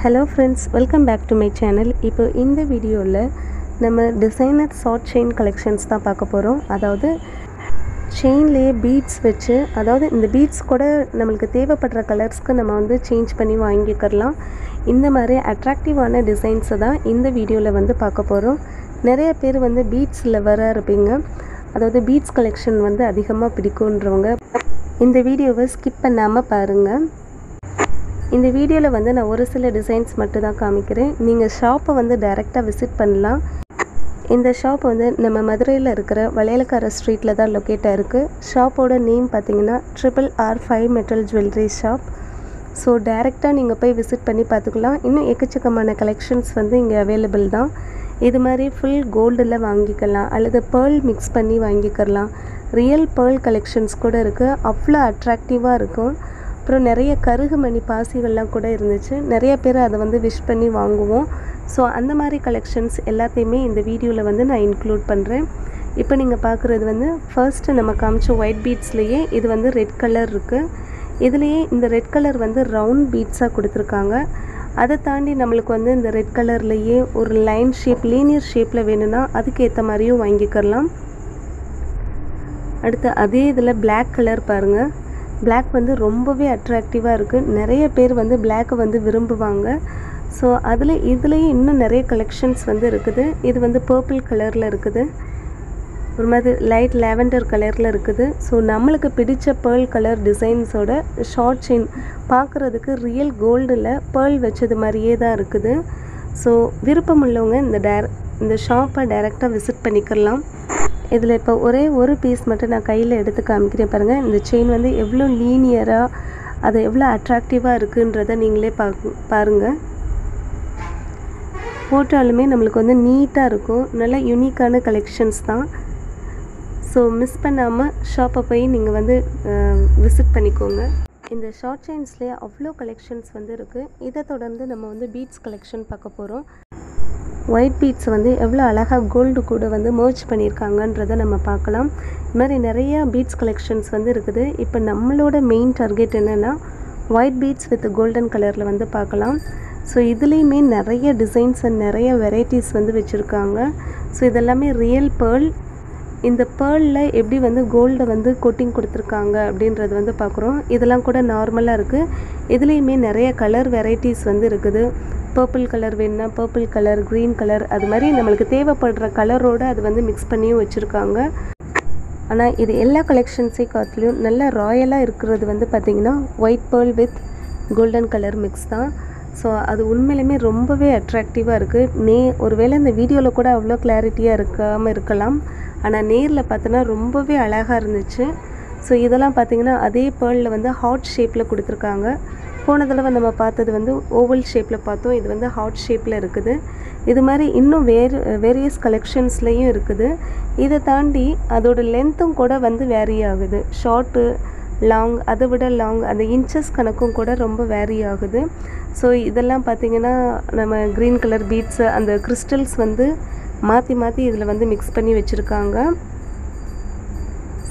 Hello friends, welcome back to my channel. இப்போ இந்த வீடியோவில் நம்ம டிசைனர் ஷார்ட் செயின் கலெக்ஷன்ஸ் தான் பார்க்க போகிறோம். அதாவது செயின்லேயே பீட்ஸ் வச்சு, அதாவது இந்த பீட்ஸ் கூட நம்மளுக்கு தேவைப்படுற கலர்ஸ்க்கு நம்ம வந்து சேஞ்ச் பண்ணி வாங்கிக்கலாம். இந்த மாதிரி அட்ராக்டிவான டிசைன்ஸை தான் இந்த வீடியோவில் பார்க்க போகிறோம். நிறைய பேர் பீட்ஸ் லவராக இருப்பீங்க, அதாவது பீட்ஸ் கலெக்ஷன் அதிகமாக பிடிக்குன்றவங்க இந்த வீடியோவை ஸ்கிப் பண்ணாமல் பாருங்கள். இந்த வீடியோவில் நான் ஒரு சில டிசைன்ஸ் மட்டும் தான் காமிக்கிறேன். நீங்கள் ஷாப்பை டைரெக்டாக விசிட் பண்ணலாம். இந்த ஷாப் நம்ம மதுரையில் இருக்கிற வளையலக்கார ஸ்ட்ரீட்டில் தான் லொக்கேட்டாக இருக்குது. ஷாப்போட நேம் பார்த்தீங்கன்னா RRR5 metal jewellery shop. So டைரெக்டாக நீங்கள் போய் விசிட் பண்ணி பார்த்துக்கலாம். இன்னும் எக்கச்சக்கமான கலெக்ஷன்ஸ் இங்கே அவைலபிள் தான். இது மாதிரி ஃபுல் கோல்டில் வாங்கிக்கலாம், அல்லது பேர்ல் மிக்ஸ் பண்ணி வாங்கிக்கலாம். ரியல் பேர்ல் கலெக்ஷன்ஸ் கூட இருக்குது, அவ்வளோ அட்ராக்டிவாக இருக்கும். அப்புறம் நிறைய கருகுமணி பாசிகள்லாம் கூட இருந்துச்சு. நிறைய பேர் அதை விஷ் பண்ணி வாங்குவோம். ஸோ அந்த மாதிரி கலெக்ஷன்ஸ் எல்லாத்தையுமே இந்த வீடியோவில் நான் இன்க்ளூட் பண்ணுறேன். இப்போ நீங்கள் பார்க்குறது ஃபர்ஸ்ட்டு நம்ம காமிச்ச ஒயிட் பீட்ஸ்லேயே இது ரெட் கலர் இருக்குது. இதுலேயே இந்த ரெட் கலர் ரவுண்ட் பீட்ஸாக கொடுத்துருக்காங்க. அதை தாண்டி நம்மளுக்கு இந்த ரெட் கலர்லேயே ஒரு லைன் ஷேப், லீனியர் ஷேப்பில் வேணும்னா அதுக்கேற்ற மாதிரியும் வாங்கிக்கலாம். அடுத்து அதே இதில் பிளாக் கலர் பாருங்கள். பிளாக் ரொம்பவே அட்ராக்டிவாக இருக்குது. நிறைய பேர் பிளாக்கை விரும்புவாங்க. ஸோ இதுலேயே இன்னும் நிறைய கலெக்ஷன்ஸ் இருக்குது. இது பர்பிள் கலரில் இருக்குது, ஒரு மாதிரி லைட் லாவெண்டர் கலரில் இருக்குது. ஸோ நம்மளுக்கு பிடிச்ச பேர்ல் கலர் டிசைன்ஸோட ஷார்ட் செயின் பார்க்குறதுக்கு ரியல் கோல்டில் பேர்ல் வச்சது மாதிரியே தான் இருக்குது. ஸோ விருப்பம் உள்ளவங்க இந்த ஷாப்பை டைரெக்டாக விசிட் பண்ணிக்கலாம். இதில் இப்போ ஒரே ஒரு பீஸ் மட்டும் நான் கையில் எடுத்து காமிக்கிறேன் பாருங்கள். இந்த செயின் எவ்வளோ லீனியராக, அது எவ்வளோ அட்ராக்டிவாக இருக்குன்றதை நீங்களே பாருங்கள். போட்டாலுமே நம்மளுக்கு நீட்டாக இருக்கும். நல்ல யூனிக்கான கலெக்ஷன்ஸ் தான். ஸோ மிஸ் பண்ணாமல் ஷாப்பை போய் நீங்கள் விசிட் பண்ணிக்கோங்க. இந்த ஷார்ட் செயின்ஸ்லேயே அவ்வளோ கலெக்ஷன்ஸ் இருக்குது. இதை தொடர்ந்து நம்ம பீட்ஸ் கலெக்ஷன் பார்க்க போகிறோம். ஒயிட் பீட்ஸ் எவ்வளோ அழகாக கோல்டு கூட மர்ஜ் பண்ணியிருக்காங்கன்றதை நம்ம பார்க்கலாம். இது மாதிரி நிறையா பீட்ஸ் கலெக்ஷன்ஸ் இருக்குது. இப்போ நம்மளோட மெயின் டார்கெட் என்னென்னா ஒயிட் பீட்ஸ் வித் கோல்டன் கலரில் பார்க்கலாம். ஸோ இதுலேயுமே நிறைய டிசைன்ஸ் அண்ட் நிறைய வெரைட்டிஸ் வச்சுருக்காங்க. ஸோ இதெல்லாமே ரியல் பேர்ல். இந்த பேர்லில் எப்படி கோல்டை கொட்டிங் கொடுத்துருக்காங்க அப்படின்றது பார்க்குறோம். இதெல்லாம் கூட நார்மலாக இருக்குது. இதுலேயுமே நிறைய கலர் வெரைட்டிஸ் இருக்குது. பர்பிள் கலர் வேணுன்னா பர்பிள் கலர், க்ரீன் கலர், அது மாதிரி நம்மளுக்கு தேவைப்படுற கலரோடு அது மிக்ஸ் பண்ணியும் வச்சுருக்காங்க. ஆனால் இது எல்லா கலெக்ஷன்ஸை காட்டிலையும் நல்ல ராயலாக இருக்கிறது பார்த்திங்கன்னா white pearl with golden colour mix தான். ஸோ அது உண்மையிலுமே ரொம்பவே அட்ராக்டிவாக இருக்குது. ஒருவேளை இந்த வீடியோவில் கூட அவ்வளோ கிளாரிட்டியாக இருக்கலாம், ஆனால் நேரில் பார்த்தோன்னா ரொம்பவே அழகாக இருந்துச்சு. ஸோ இதெல்லாம் பார்த்திங்கன்னா அதே பேர்லில் ஹார்ட் ஷேப்பில் கொடுத்துருக்காங்க. போன தடவை நம்ம பார்த்தது ஓவல் ஷேப்பில் பார்த்தோம். இது ஹார்ட் ஷேப்பில் இருக்குது. இது மாதிரி இன்னும் வேரியஸ் கலெக்ஷன்ஸ்லேயும் இருக்குது. இதை தாண்டி அதோட லென்த்தும் கூட வேரி ஆகுது. ஷார்ட்டு, லாங், அதை விட லாங், அந்த இன்ச்சஸ் கணக்கும் கூட ரொம்ப வேரி ஆகுது. ஸோ இதெல்லாம் பார்த்திங்கன்னா நம்ம க்ரீன் கலர் பீட்ஸு, அந்த கிறிஸ்டல்ஸ் மாற்றி மாற்றி இதில் மிக்ஸ் பண்ணி வச்சுருக்காங்க.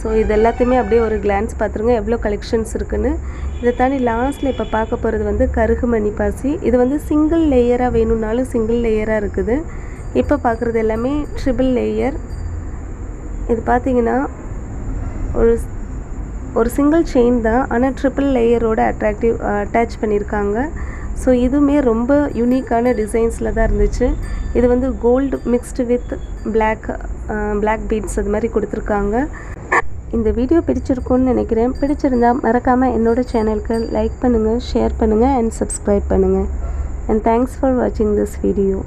ஸோ இது எல்லாத்தையுமே அப்படியே ஒரு கிளான்ஸ் பார்த்துருங்க எவ்வளோ கலெக்ஷன்ஸ் இருக்குதுன்னு. இதை தாண்டி லாஸ்ட்டில் இப்போ பார்க்க போகிறது கருகுமணி பாசி. இது சிங்கிள் லேயராக வேணும்னாலும் சிங்கிள் லேயராக இருக்குது. இப்போ பார்க்குறது எல்லாமே ட்ரிபிள் லேயர். இது பார்த்திங்கன்னா ஒரு சிங்கிள் செயின் தான், ஆனால் ட்ரிபிள் லேயரோட அட்டாச் பண்ணியிருக்காங்க. ஸோ இதுவுமே ரொம்ப யூனிக்கான டிசைன்ஸில் தான் இருந்துச்சு. இது gold mixed with black beads அது மாதிரி கொடுத்துருக்காங்க. இந்த வீடியோ பிடிச்சிருக்குன்னு நினைக்கிறேன். பிடிச்சிருந்தால் மறக்காமல் என்னோடய சேனலுக்கு லைக் பண்ணுங்கள், ஷேர் பண்ணுங்கள் அண்ட் சப்ஸ்கிரைப் பண்ணுங்கள். அண்ட் தேங்க்ஸ் ஃபார் வாட்சிங் திஸ் வீடியோ.